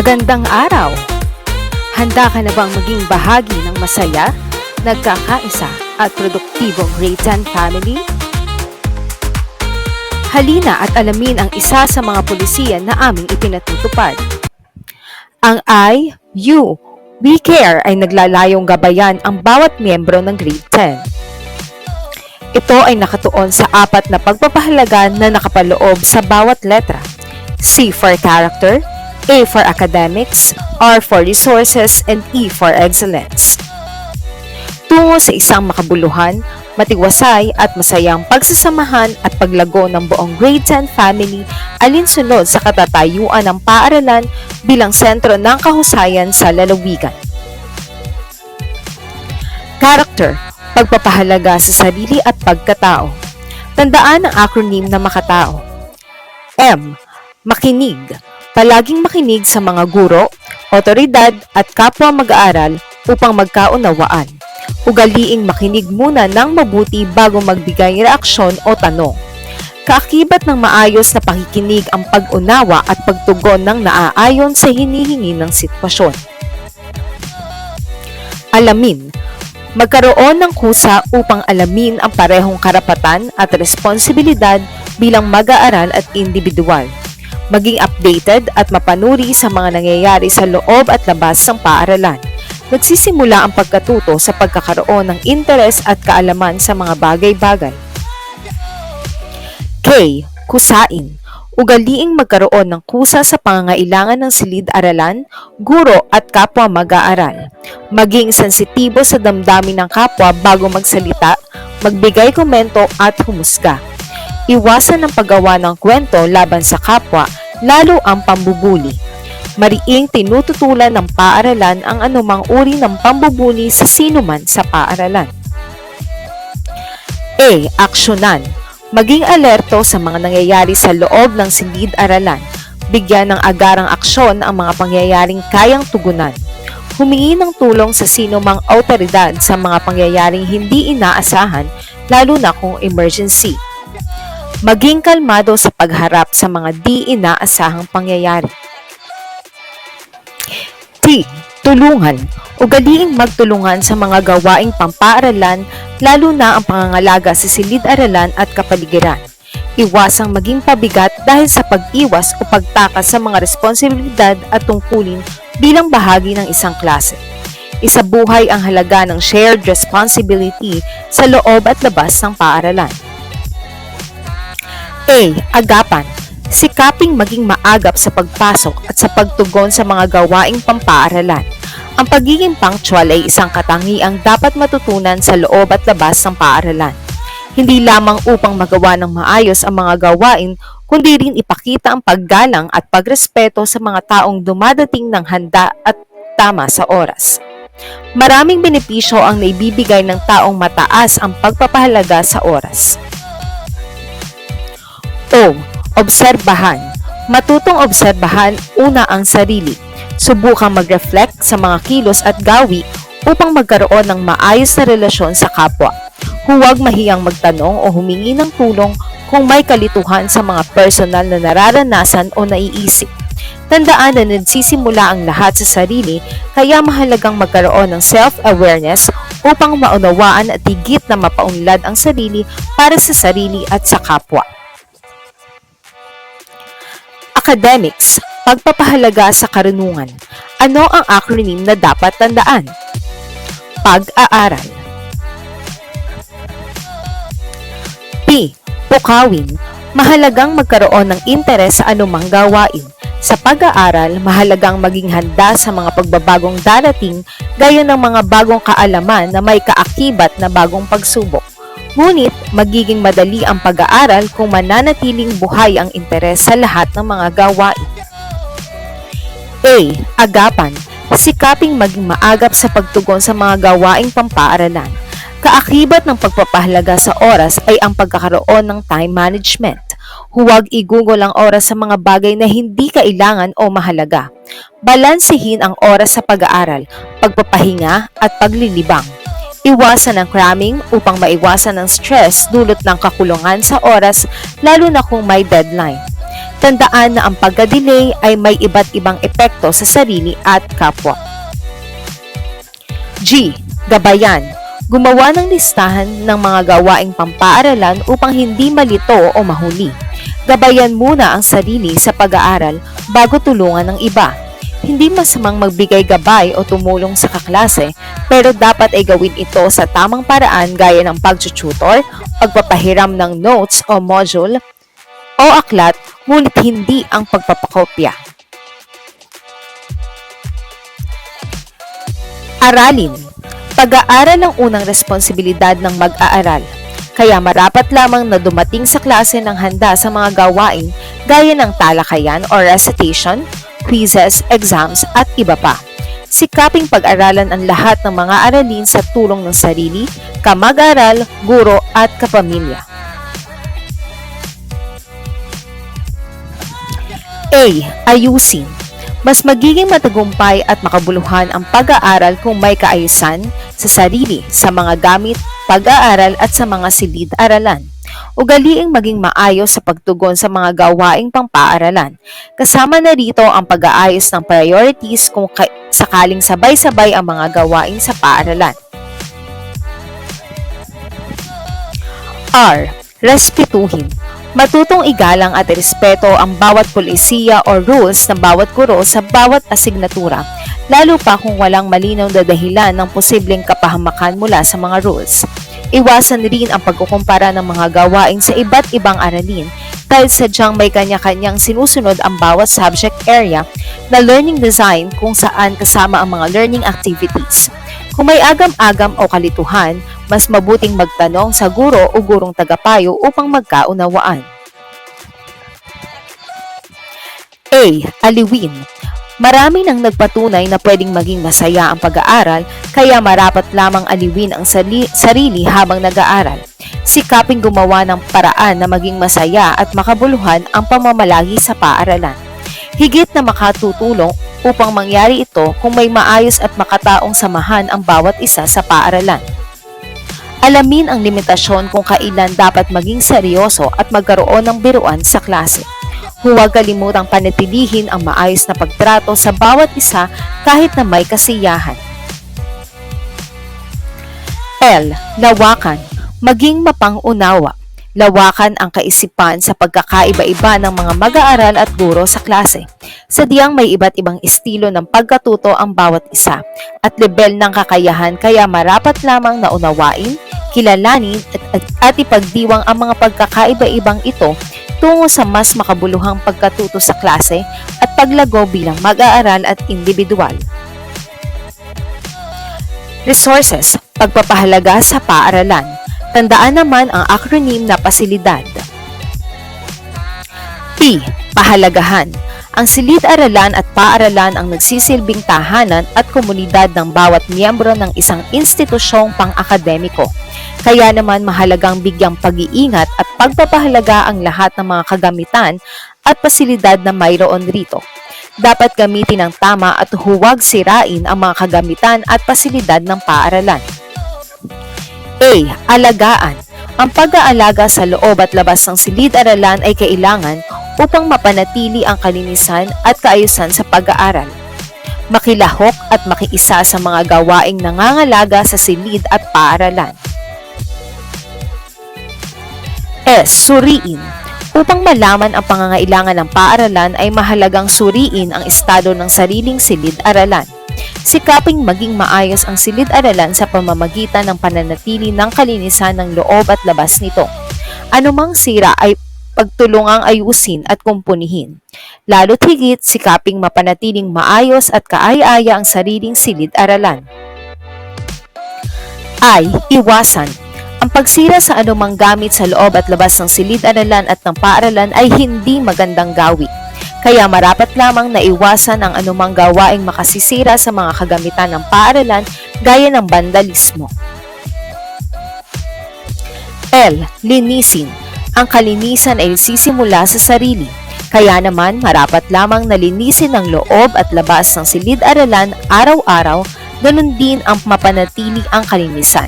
Magandang araw! Handa ka na bang maging bahagi ng masaya, nagkakaisa at produktibong Grade 10 family? Halina at alamin ang isa sa mga pulisiya na aming ipinatutupad. Ang I, You, We Care ay naglalayong gabayan ang bawat miyembro ng Grade 10. Ito ay nakatuon sa apat na pagpapahalaga na nakapaloob sa bawat letra. C for character, A for academics, R for resources, and E for excellence. Tungo sa isang makabuluhan, matiwasay at masayang pagsasamahan at paglago ng buong Grade 10 family alinsunod sa katatayuan ng paaralan bilang sentro ng kahusayan sa lalawigan. Character, pagpapahalaga sa sarili at pagkatao. Tandaan ang acronym na makatao. M, makinig. Palaging makinig sa mga guro, otoridad at kapwa mag-aaral upang magkaunawaan. Ugaliing makinig muna ng mabuti bago magbigay reaksyon o tanong. Kaakibat ng maayos na pakikinig ang pag-unawa at pagtugon ng naaayon sa hinihingi ng sitwasyon. Alamin. Magkaroon ng kusa upang alamin ang parehong karapatan at responsibilidad bilang mag-aaral at individual. Maging updated at mapanuri sa mga nangyayari sa loob at labas ng paaralan. Nagsisimula ang pagkatuto sa pagkakaroon ng interes at kaalaman sa mga bagay-bagay. K. Kusain. Ugaliing magkaroon ng kusa sa pangangailangan ng silid-aralan, guro at kapwa mag-aaral. Maging sensitibo sa damdamin ng kapwa bago magsalita, magbigay komento at humusga. Iwasan ang paggawa ng kwento laban sa kapwa, lalo ang pambubuli. Mariing tinututulan ng paaralan ang anumang uri ng pambubuli sa sinuman sa paaralan. A. Aksyonan. Maging alerto sa mga nangyayari sa loob ng silid-aralan. Bigyan ng agarang aksyon ang mga pangyayaring kayang tugunan. Humingi ng tulong sa sinumang awtoridad sa mga pangyayaring hindi inaasahan, lalo na kung emergency. Maging kalmado sa pagharap sa mga di inaasahang pangyayari. T. Tulungan. Ugaliing magtulungan sa mga gawaing pampaaralan, lalo na ang pangangalaga sa silid-aralan at kapaligiran. Iwasang maging pabigat dahil sa pag-iwas o pagtakas sa mga responsibilidad at tungkulin bilang bahagi ng isang klase. Isabuhay ang halaga ng shared responsibility sa loob at labas ng paaralan. A. Agapan. Sikaping maging maagap sa pagpasok at sa pagtugon sa mga gawaing pampaaralan. Ang pagiging punctual ay isang katangiang dapat matutunan sa loob at labas ng paaralan. Hindi lamang upang magawa ng maayos ang mga gawain, kundi rin ipakita ang paggalang at pagrespeto sa mga taong dumadating ng handa at tama sa oras. Maraming benepisyo ang naibibigay ng taong mataas ang pagpapahalaga sa oras. O. Obserbahan. Matutong obserbahan una ang sarili. Subukang mag-reflect sa mga kilos at gawi upang magkaroon ng maayos na relasyon sa kapwa. Huwag mahiyang magtanong o humingi ng tulong kung may kalituhan sa mga personal na nararanasan o naiisip. Tandaan na nagsisimula ang lahat sa sarili, kaya mahalagang magkaroon ng self-awareness upang maunawaan at higit na mapaunlad ang sarili para sa sarili at sa kapwa. Academics, pagpapahalaga sa karunungan. Ano ang acronym na dapat tandaan? Pag-aaral. P. Pukawin. Mahalagang magkaroon ng interes sa anumang gawain. Sa pag-aaral, mahalagang maging handa sa mga pagbabagong darating gaya ng mga bagong kaalaman na may kaakibat na bagong pagsubok. Ngunit, magiging madali ang pag-aaral kung mananatiling buhay ang interes sa lahat ng mga gawain. A. Agapan. Sikaping maging maagap sa pagtugon sa mga gawaing pampaaralan. Kaakibat ng pagpapahalaga sa oras ay ang pagkakaroon ng time management. Huwag igugol ang oras sa mga bagay na hindi kailangan o mahalaga. Balansehin ang oras sa pag-aaral, pagpapahinga at paglilibang. Iwasan ang cramming upang maiwasan ang stress dulot ng kakulungan sa oras, lalo na kung may deadline. Tandaan na ang pagka-delay ay may iba't ibang epekto sa sarili at kapwa. G. Gabayan. Gumawa ng listahan ng mga gawaing pampaaralan upang hindi malito o mahuli. Gabayan muna ang sarili sa pag-aaral bago tulungan ng iba. Hindi masamang magbigay gabay o tumulong sa kaklase, pero dapat ay gawin ito sa tamang paraan gaya ng pag-tutor, pagpapahiram ng notes o module o aklat, ngunit hindi ang pagpapakopya. Aralin. Pag-aaral ang unang responsibilidad ng mag-aaral, kaya marapat lamang na dumating sa klase ng handa sa mga gawain gaya ng talakayan o recitation, quizzes, exams at iba pa. Sikaping pag-aralan ang lahat ng mga aralin sa tulong ng sarili, kamag-aral, guro at kapamilya. A. Ayusin. Mas magiging matagumpay at makabuluhan ang pag-aaral kung may kaayusan sa sarili, sa mga gamit, pag-aaral at sa mga silid-aralan. Ugaliing maging maayos sa pagtugon sa mga gawaing pang-paaralan. Kasama na rito ang pag-aayos ng priorities kung sakaling sabay-sabay ang mga gawain sa paaralan. R. Respetuhin. Matutong igalang at respeto ang bawat polisiya o rules ng bawat guro sa bawat asignatura, lalo pa kung walang malinaw na dahilan ng posibleng kapahamakan mula sa mga rules. Iwasan rin ang pagkukumpara ng mga gawain sa iba't ibang aralin dahil sadyang may kanya-kanyang sinusunod ang bawat subject area na learning design kung saan kasama ang mga learning activities. Kung may agam-agam o kalituhan, mas mabuting magtanong sa guro o gurong tagapayo upang magkaunawaan. A. Aliwin. Marami nang nagpatunay na pwedeng maging masaya ang pag-aaral, kaya marapat lamang aliwin ang sarili habang nag-aaral. Sikaping gumawa ng paraan na maging masaya at makabuluhan ang pamamalagi sa paaralan. Higit na makatutulong upang mangyari ito kung may maayos at makataong samahan ang bawat isa sa paaralan. Alamin ang limitasyon kung kailan dapat maging seryoso at magkaroon ng biruan sa klase. Huwag kalimutang panatilihin ang maayos na pagtrato sa bawat isa kahit na may kasiyahan. L. Lawakan. Maging mapang-unawa. Lawakan ang kaisipan sa pagkakaiba-iba ng mga mag-aaral at guro sa klase. Sadyang may iba't ibang estilo ng pagkatuto ang bawat isa at level ng kakayahan, kaya marapat lamang na unawain, kilalanin at ipagdiwang ang mga pagkakaiba-ibang ito tungo sa mas makabuluhang pagkatuto sa klase at paglago bilang mag-aaral at individual. Resources. Pagpapahalaga sa paaralan. Tandaan naman ang acronym na pasilidad. P. Pahalagahan. Ang silid-aralan at paaralan ang nagsisilbing tahanan at komunidad ng bawat miyembro ng isang institusyong pang-akademiko. Kaya naman mahalagang bigyang pag-iingat at pagpapahalaga ang lahat ng mga kagamitan at pasilidad na mayroon rito. Dapat gamitin ng tama at huwag sirain ang mga kagamitan at pasilidad ng paaralan. A. Alagaan. Ang pag-aalaga sa loob at labas ng silid-aralan ay kailangan upang mapanatili ang kalinisan at kaayusan sa pag-aaral. Makilahok at makiisa sa mga gawaing nangangalaga sa silid at paaralan. S. Suriin. Upang malaman ang pangangailangan ng paaralan ay mahalagang suriin ang estado ng sariling silid-aralan. Sikaping maging maayos ang silid-aralan sa pamamagitan ng pananatili ng kalinisan ng loob at labas nito. Anumang sira ay pagtulungang ayusin at kumpunihin. Lalo't higit, sikaping mapanatiling maayos at kaaya-aya ang sariling silid-aralan. I. Iwasan. Ang pagsira sa anumang gamit sa loob at labas ng silid-aralan at ng paaralan ay hindi magandang gawi. Kaya marapat lamang na iwasan ang anumang gawaing makasisira sa mga kagamitan ng paaralan gaya ng vandalismo. L. Linisin. Ang kalinisan ay sisimula sa sarili. Kaya naman marapat lamang na linisin ang loob at labas ng silid-aralan araw-araw, ganun din ang mapanatili ang kalinisan.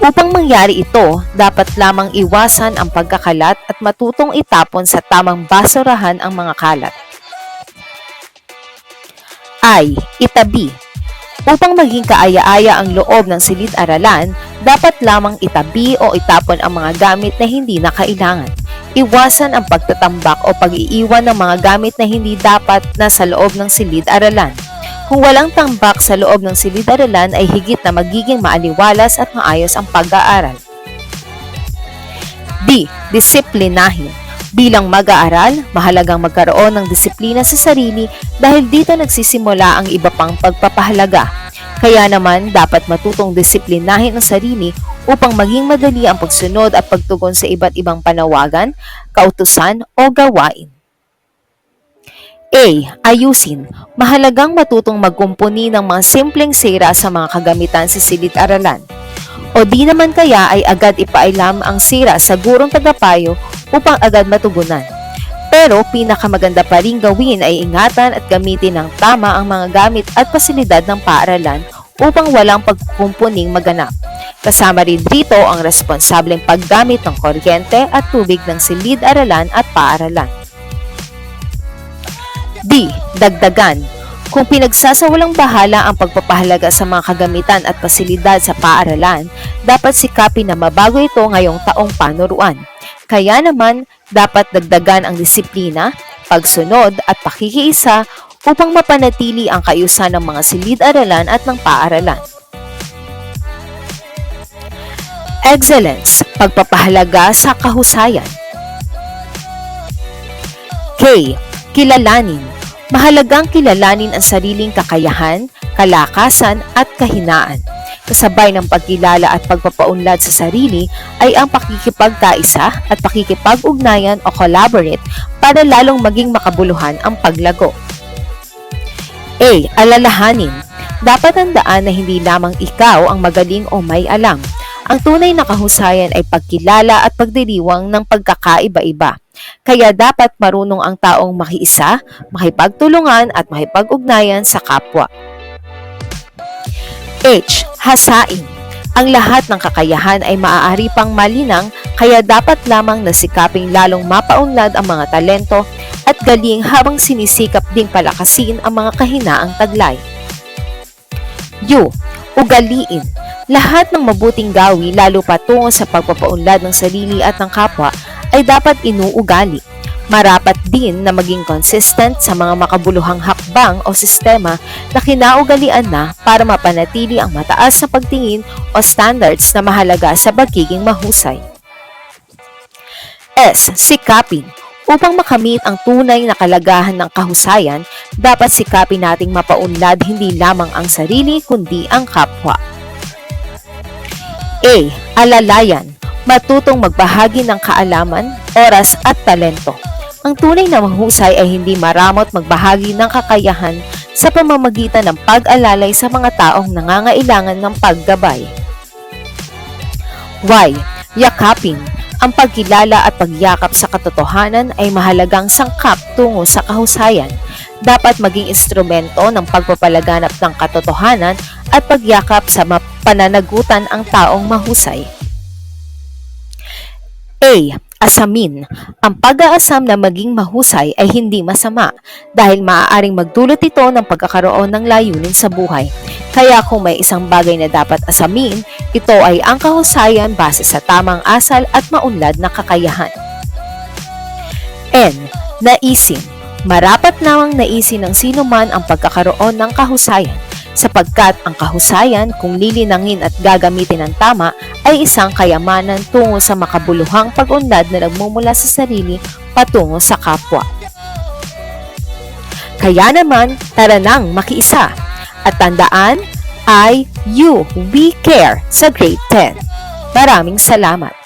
Upang mangyari ito, dapat lamang iwasan ang pagkakalat at matutong itapon sa tamang basurahan ang mga kalat. Itabi. Upang maging kaaya-aya ang loob ng silid-aralan, dapat lamang itabi o itapon ang mga gamit na hindi na kailangan. Iwasan ang pagtatambak o pag-iiwan ng mga gamit na hindi dapat nasa loob ng silid-aralan. Kung walang tambak sa loob ng silid-aralan ay higit na magiging maaliwalas at maayos ang pag-aaral. Disiplinahin. Bilang mag-aaral, mahalagang magkaroon ng disiplina sa sarili dahil dito nagsisimula ang iba pang pagpapahalaga. Kaya naman, dapat matutong disiplinahin ang sarili upang maging madali ang pagsunod at pagtugon sa iba't ibang panawagan, kautusan o gawain. Ayusin. Mahalagang matutong magkumpuni ng mga simpleng sira sa mga kagamitan sa silid-aralan. O di naman kaya ay agad ipailam ang sira sa gurong tagapayo upang agad matugunan. Pero pinakamaganda pa rin gawin ay ingatan at gamitin ng tama ang mga gamit at pasilidad ng paaralan upang walang pagkukumpuning maganap. Kasama rin dito ang responsableng paggamit ng kuryente at tubig ng silid-aralan at paaralan. Dagdagan. Kung pinagsasawalang bahala ang pagpapahalaga sa mga kagamitan at pasilidad sa paaralan, dapat sikapin na mabago ito ngayong taong panuruan. Kaya naman, dapat dagdagan ang disiplina, pagsunod at pakikiisa upang mapanatili ang kaayusan ng mga silid-aralan at ng paaralan. Excellence, pagpapahalaga sa kahusayan. Kilalanin. Mahalagang kilalanin ang sariling kakayahan, kalakasan at kahinaan. Kasabay ng pagkilala at pagpapaunlad sa sarili ay ang pakikipagkaisa at pakikipag-ugnayan o collaborate para lalong maging makabuluhan ang paglago. Alalahanin. Dapat tandaan na hindi lamang ikaw ang magaling o may alam. Ang tunay na kahusayan ay pagkilala at pagdiriwang ng pagkakaiba-iba. Kaya dapat marunong ang taong makiisa, makipagtulungan at makipag-ugnayan sa kapwa. Hasain. Ang lahat ng kakayahan ay maaari pang malinang kaya dapat lamang nasikaping lalong mapaunlad ang mga talento at galing habang sinisikap ding palakasin ang mga kahinaang taglay. Ugaliin. Lahat ng mabuting gawi lalo patungo sa pagpapaunlad ng sarili at ng kapwa ay dapat inuugali. Marapat din na maging consistent sa mga makabuluhang hakbang o sistema na kinaugalian na para mapanatili ang mataas na pagtingin o standards na mahalaga sa pagiging mahusay. Sikapin. Upang makamit ang tunay na kalagahan ng kahusayan, dapat sikapin nating mapaunlad hindi lamang ang sarili kundi ang kapwa. Alalayan. Matutong magbahagi ng kaalaman, oras at talento. Ang tunay na mahusay ay hindi maramot magbahagi ng kakayahan sa pamamagitan ng pag-alalay sa mga taong nangangailangan ng paggabay. Yakapin. Ang pagkilala at pagyakap sa katotohanan ay mahalagang sangkap tungo sa kahusayan. Dapat maging instrumento ng pagpapalaganap ng katotohanan at pagyakap sa pananagutan ang taong mahusay. Asamin. Ang pag-aasam na maging mahusay ay hindi masama dahil maaaring magdulot ito ng pagkakaroon ng layunin sa buhay. Kaya kung may isang bagay na dapat asamin, ito ay ang kahusayan base sa tamang asal at maunlad na kakayahan. Naisin. Marapat lamang naisin ng sino man ang pagkakaroon ng kahusayan sapagkat ang kahusayan kung lilinangin at gagamitin ng tama ay isang kayamanan tungo sa makabuluhang pag-unlad na nagmumula sa sarili patungo sa kapwa. Kaya naman, tara nang makiisa at tandaan, we care sa Grade 10. Maraming salamat!